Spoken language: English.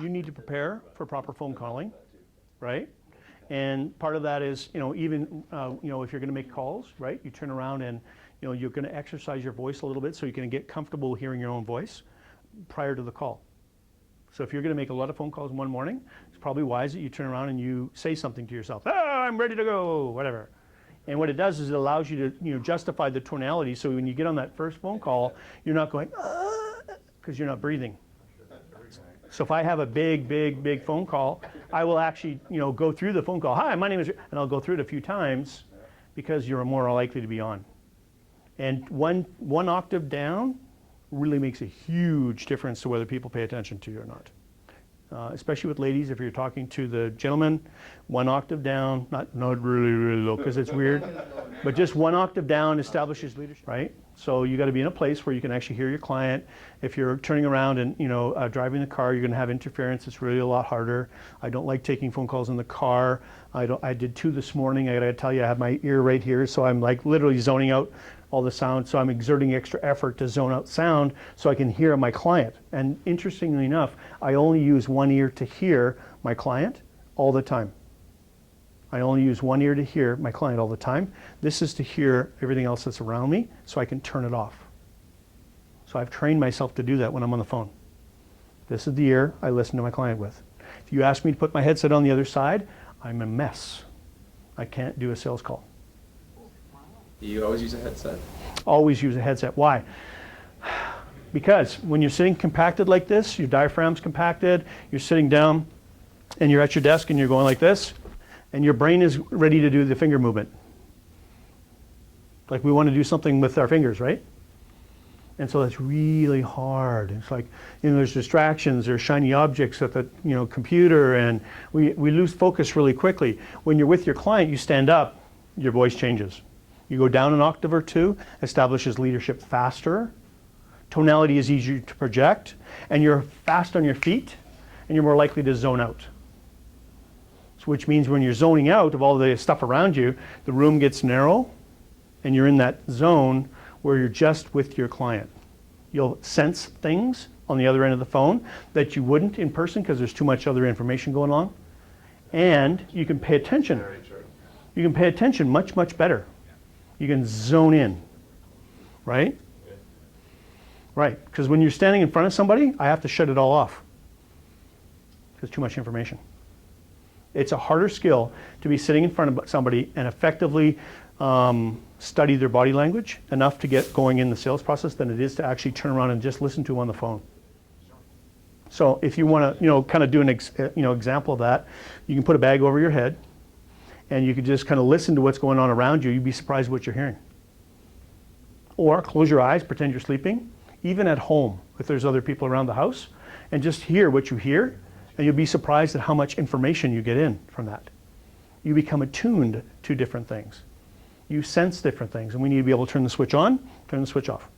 You need to prepare for proper phone calling, right? And part of that is, even, if you're going to make calls, right? You turn around and, you're going to exercise your voice a little bit so you can get comfortable hearing your own voice prior to the call. So if you're going to make a lot of phone calls in one morning, it's probably wise that you turn around and you say something to yourself. I'm ready to go, whatever. And what it does is it allows you to, justify the tonality. So when you get on that first phone call, you're not going, because you're not breathing. So if I have a big phone call, I will actually, go through the phone call. Hi, my name is, and I'll go through it a few times because you're more likely to be on. And one octave down really makes a huge difference to whether people pay attention to you or not. Especially with ladies, if you're talking to the gentleman, one octave down, not really low because it's weird, but just one octave down establishes leadership, right? So you got to be in a place where you can actually hear your client. If you're turning around and driving the car, you're going to have interference. It's really a lot harder. I don't like taking phone calls in the car. I did 2 this morning. I got to tell you, I have my ear right here, so I'm like literally zoning out all the sound. So I'm exerting extra effort to zone out sound so I can hear my client. And interestingly enough, I only use one ear to hear my client all the time. I only use one ear to hear my client all the time. This is to hear everything else that's around me so I can turn it off. So I've trained myself to do that when I'm on the phone. This is the ear I listen to my client with. If you ask me to put my headset on the other side, I'm a mess. I can't do a sales call. You always use a headset? Always use a headset. Why? Because when you're sitting compacted like this, your diaphragm's compacted, you're sitting down and you're at your desk and you're going like this, and your brain is ready to do the finger movement. Like we want to do something with our fingers, right? And so that's really hard. It's like, there's distractions, there's shiny objects at the computer, and we lose focus really quickly. When you're with your client, you stand up, your voice changes. You go down an octave or 2, establishes leadership faster, tonality is easier to project, and you're fast on your feet, and you're more likely to zone out. So which means when you're zoning out of all the stuff around you, the room gets narrow, and you're in that zone where you're just with your client. You'll sense things on the other end of the phone that you wouldn't in person because there's too much other information going on. And you can pay attention. You can pay attention much better. You can zone in, right? Right, because when you're standing in front of somebody, I have to shut it all off. There's too much information. It's a harder skill to be sitting in front of somebody and effectively study their body language enough to get going in the sales process than it is to actually turn around and just listen to them on the phone. So if you want to, kind of do an example of that, you can put a bag over your head and you can just kind of listen to what's going on around you. You'd be surprised what you're hearing. Or close your eyes, pretend you're sleeping, even at home, if there's other people around the house, and just hear what you hear, and you'll be surprised at how much information you get in from that. You become attuned to different things. You sense different things, and we need to be able to turn the switch on, turn the switch off.